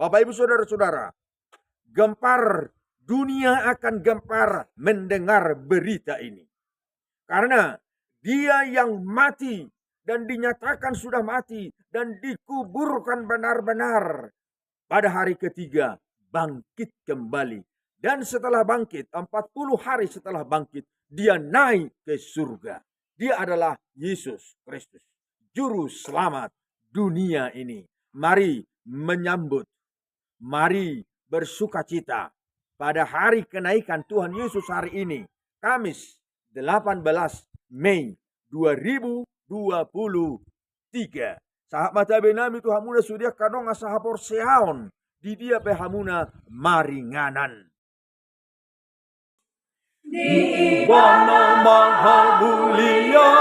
Bapak Ibu Saudara-saudara, gempar, dunia akan gempar mendengar berita ini. Karena dia yang mati dan dinyatakan sudah mati dan dikuburkan benar-benar pada hari ketiga bangkit kembali. Dan setelah bangkit, 40 hari setelah bangkit, dia naik ke surga. Dia adalah Yesus Kristus, Juru Selamat dunia ini. Mari menyambut, mari bersukacita pada hari kenaikan Tuhan Yesus hari ini, Kamis 18 Mei 2023. Sahabat benami Tuhan muda sudia kadong asahapor seaon di dia pehamuna maringanan. Di ibana maha mulia,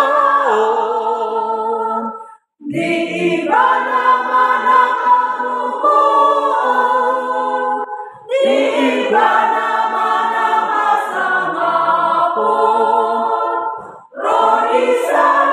di ibana mana hukum, di ibana mana masangapun, roh isa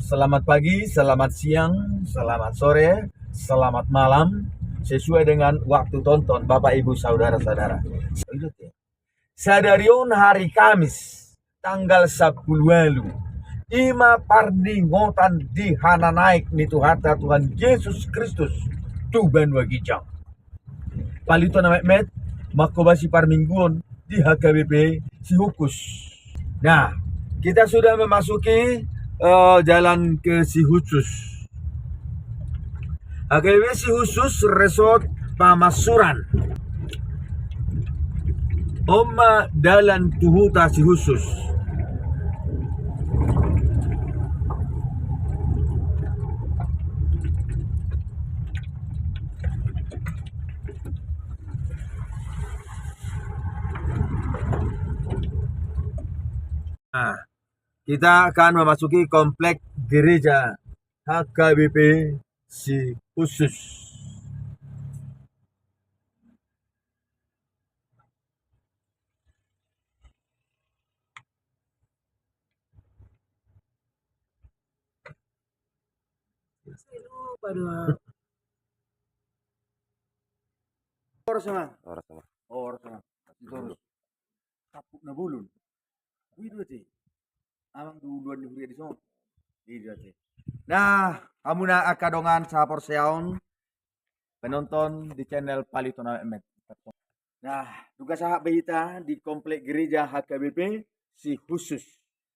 Selamat pagi, selamat siang, selamat sore, selamat malam, sesuai dengan waktu tonton Bapak Ibu Saudara-saudara. Sadarion hari Kamis, tanggal 10 lalu, ima pardingotan di hana naik nitu hata Tuhan Yesus Kristus, Tuban wagijang. Palito na met, makobasi parmingguon di HKBP si Hukus. Nah, kita sudah memasuki jalan ke si Khusus. HKBP si Khusus Resort Pamasuran. Oma dalan tuhuta si Khusus. Nah, kita akan memasuki komplek gereja HKBP si Khusus. Orang sama. Kapuk na bulun. Wih sih. Amang duluan di di sana. Nah, amuna akadongan sapor seaon penonton di channel Palito na Emet. Nah, tugas sahab behita di komplek gereja HKBP si Khusus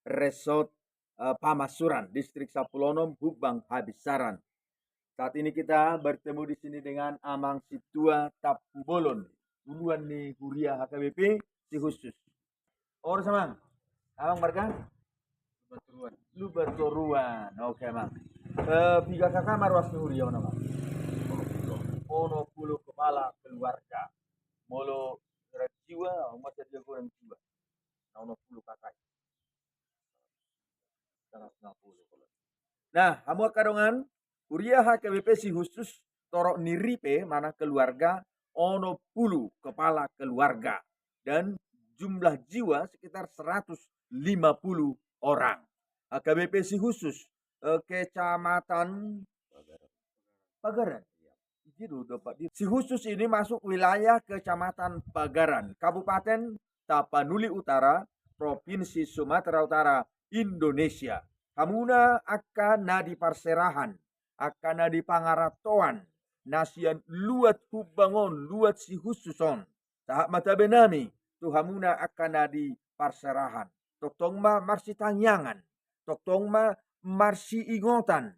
Resort Pamasuran, Distrik Sapulonom, Hubang, Habisaran. Saat ini kita bertemu di sini dengan Amang Situa Tapubolon, duluan nih kuliah HKBP si Khusus. Orang sama, Amang Marga? Lu bertoruan, oke Mang. Tiga kamar wasni huria nama. Ono puluh kepala keluarga. Molo jiwa, masa dia kurang jiwa. Ono puluh kakak. Nah, kamu kadongan kuliah HKBP si Khusus torok niripe mana keluarga ono puluh kepala keluarga dan jumlah jiwa sekitar 150 orang. HKBP si Khusus Kecamatan Pagaran. Si Khusus ini masuk wilayah Kecamatan Pagaran, Kabupaten Tapanuli Utara, Provinsi Sumatera Utara, Indonesia. Hamuna akan nadi parserahan, akan nadi pangaratoan, nasian luat hubangon, luat si Khususon. Tahap mata benami, tuhamuna akan nadi parserahan. Toktong ma marsi tangyangan, toktong ma marsi ingotan,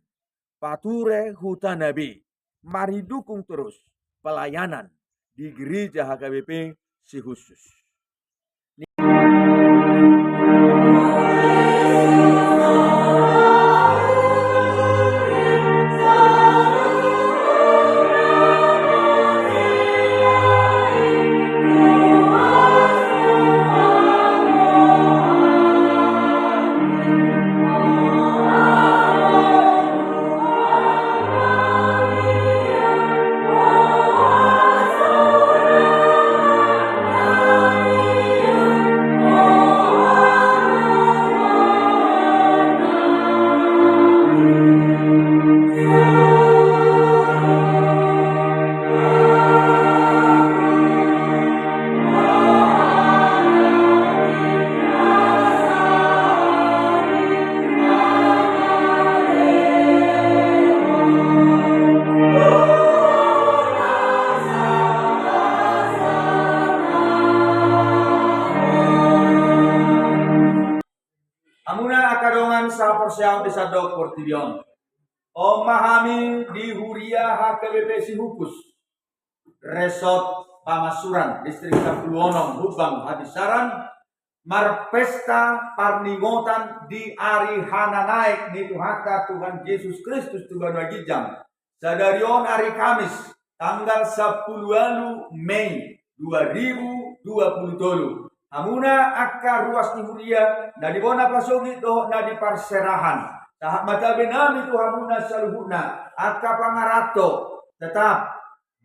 pature hutan nabi. Mari dukung terus pelayanan di gereja HKBP si Khusus. sa persiaw di sadok portibion. Omahami di Huria HKBP Sihukus. Resort Pamasuran, distrik Kapuluonong, Hubang, Hadisaran. Marpesta parningotan di Ari Hana naik di Tuhaka Tuhan Yesus Kristus Tuhan Wajijam. Sadarion hari Kamis tanggal 10 Mei 2020. Amuna akka ruas di Huria na di bona pasogi to na di parserahan. Tahap mata benami tu hamuna saluhuna akka pangarato tetap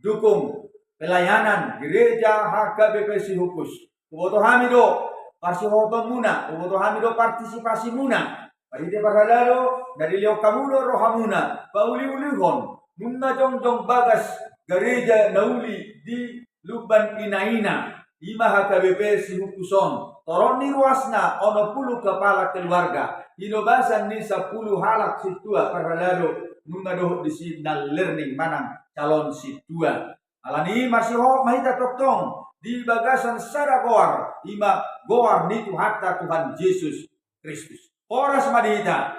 dukung pelayanan gereja HKBP Sihukus. Uboto hamido parsihoto muna, uboto hamido partisipasi muna. Parite parhalalo dari leo kamulo rohamuna pauli-ulihon nunga jongjong bagas gereja nauli di Luban Inaina. Ima HKBP Sihukuson toroni ruasna ono 10 kepala keluarga inobasan ni 10 halak situa parhalalo nunga doh di signal learning manang calon situa alani masih mahita toktong di bagasan sara goar ima goar ni hatta Tuhan Yesus Kristus oras madita.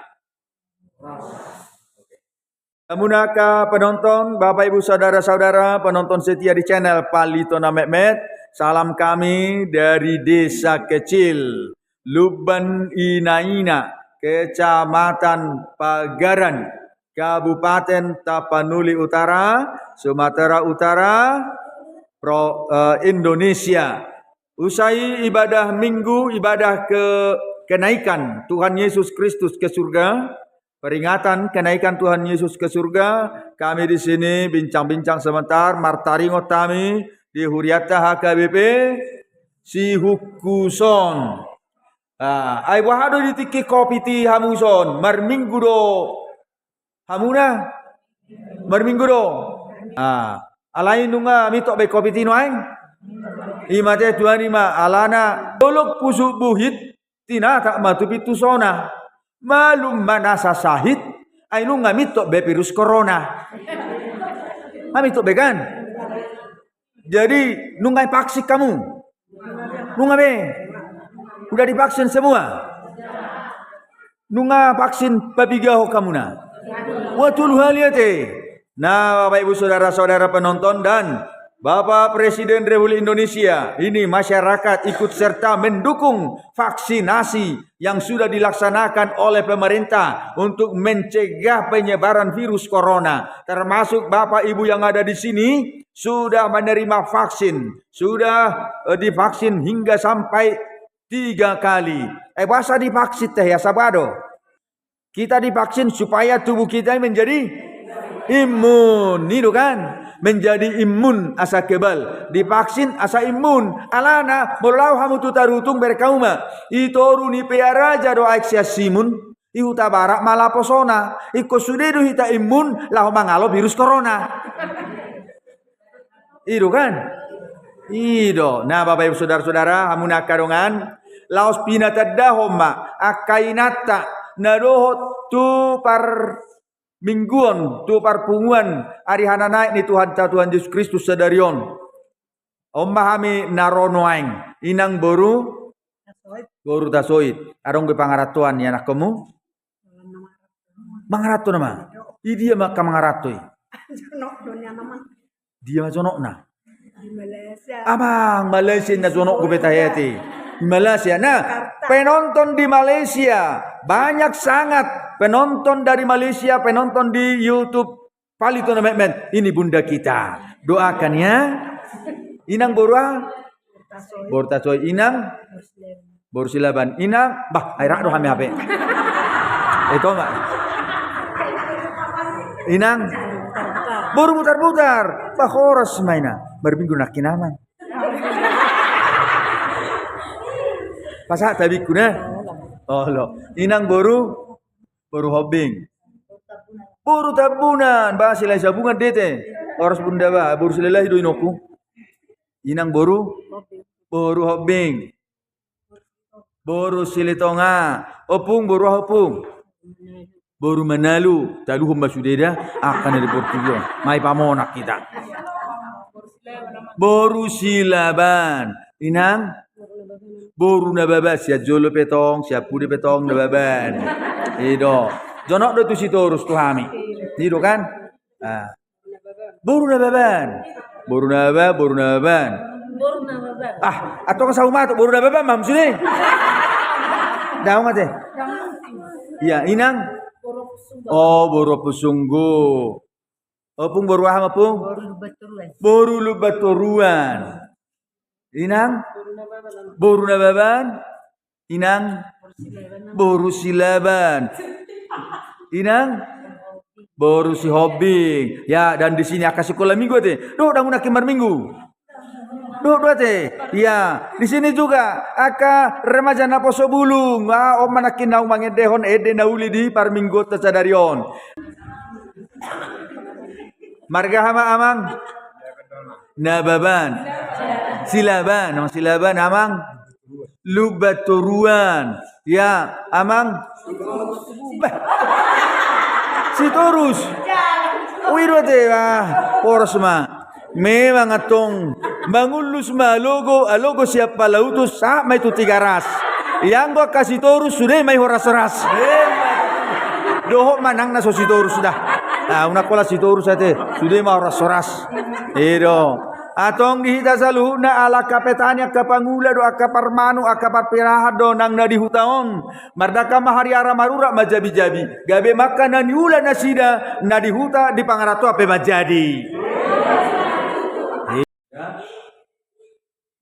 Amunaka penonton, Bapak Ibu saudara-saudara penonton setia di channel Palitona Mehmet. Salam kami dari desa kecil Luban Inaina, Kecamatan Pagaran, Kabupaten Tapanuli Utara, Sumatera Utara, Indonesia. Usai ibadah minggu, ibadah kenaikan Tuhan Yesus Kristus ke surga, peringatan kenaikan Tuhan Yesus ke surga, kami di sini bincang-bincang sebentar, martaringot kami di Huriata HKBP Sihukuson. Ay wahado di tiki kopi ti hamuson marminggu do hamuna marminggu do. Alain nunga mitok be kopi ti noaing. Imate tuan ima alana dolok pusuk buhit tina tak matu pitusona. Malum manasa sahid ay nunga mitok be virus corona. Mitok be kan? Jadi nungai vaksin kamu, nunga be, udah divaksin semua, nunga vaksin pabigaho kamu na, watul haliate. Nah, Bapak Ibu saudara-saudara penonton dan Bapak Presiden Republik Indonesia, ini masyarakat ikut serta mendukung vaksinasi yang sudah dilaksanakan oleh pemerintah untuk mencegah penyebaran virus corona. Termasuk Bapak Ibu yang ada di sini sudah menerima vaksin, sudah divaksin hingga sampai 3 kali. Bahasa divaksin teh ya sabado. Kita divaksin supaya tubuh kita menjadi imun, itu kan? Menjadi imun asa kebal, divaksin asa imun. Alana bolau hamu tu tarutung berkauma. Itoru ni pearaja doa eksia simun. Ihu tabarak malaposona. Iko sudedu hita imun lahu mangalo virus corona. Itu kan? Ido. Nah, Bapak Ibu saudara-saudara, hamuna kadongan laos pinatadahoma akainata nadohot tu par mingguan tu parpunguan ari hana naik ni Tuhan Yesus Kristus sadarion. Ommahami naronoaing inang boru tasoit. Arong ke pangaratuan ya anak kamu? Mangarato nama. Dia maka mangaratoi. Dia jonok na. Di Malaysia. Abang Malaysia na jonok ko betayati. Di Malaysia. Nah, penonton di Malaysia banyak sangat. Penonton dari Malaysia, penonton di YouTube Palitona Mehmet. Ini bunda kita. Doakan ya. Inang borua. Bortasoy inang. Borsilaban inang. Bah, airak doh kami HP. Itu enggak. Inang. Boru mutar-mutar. Bah, horas maina. Berminggu nak kinaman. Pasak tabi kuna. Oh lo. Inang boru hobing. Boru tabunan. Bah sila sabungan dete. Oras bunda ba. Boru sila hido inoku. Inang boru hobing. Boru silitonga. Opung boru hopung. Boru menalu. Talu humba sudeda. Akan dari Portugal. Mai pamonak kita. Boru silaban. Inang Boru nababa sia jolo petong, sia pudi petong nababan. Ido. Jonok do tu sitorus tu hami. Ido kan? Ah. Boru nababan. Boru nababan. Ah, atau ke sauma tu boru nababan mam sini. Daung ate. Iya, inang. Oh, boru pusunggu. Opung boru apa pung? Boru lubaturuan. Inang boru nababan. Inang boru silaban. Inang boru si hobi. Ya, dan di sini akan sekolah minggu teh. Doh, dangun akimar minggu. Doh, teh. Ya, di sini juga aka remaja naposo bulung. Om manakin nau mangedehon ede nauli di par minggu tersadarion. Marga hama amang nababan silaban nama silaban amang lubaturuan ya amang sitorus wiro te poros ma memang atong mangulus ma logo siapa lautus sa may tutigaras yang gua kasih torus sudah may horas-horas doho manang na so sitorus dah. Nah, una kola sitorus ate sudah mau ras-ras. Ero. Atong dihita salu na ala kapetanya kapangula do akaparmanu akaparpiraha do nang na dihutaon. Mardaka mahari ara marura majabi-jabi. Gabe makanan yula nasida na dihuta di pangarato ape majadi. Ya.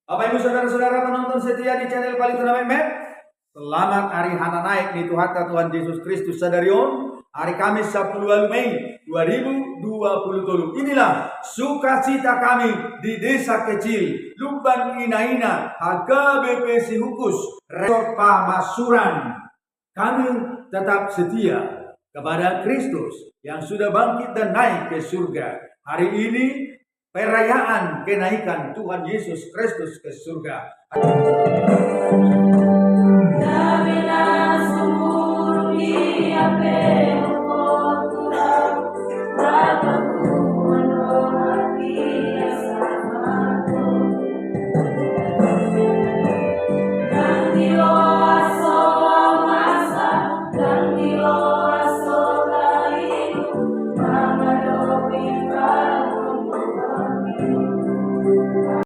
Bapak Ibu saudara-saudara penonton setia di channel Palituna Mehmet. Selamat hari Hana naik di Tuhan Yesus Kristus Sadarion. Hari Kamis 10 Mei 2020. Inilah sukacita kami di desa kecil Luban Inaina, HKBP Sihukus, Resort Pamasuran. Kami tetap setia kepada Kristus yang sudah bangkit dan naik ke surga. Hari ini perayaan kenaikan Tuhan Yesus Kristus ke surga. Nabi nasur di ape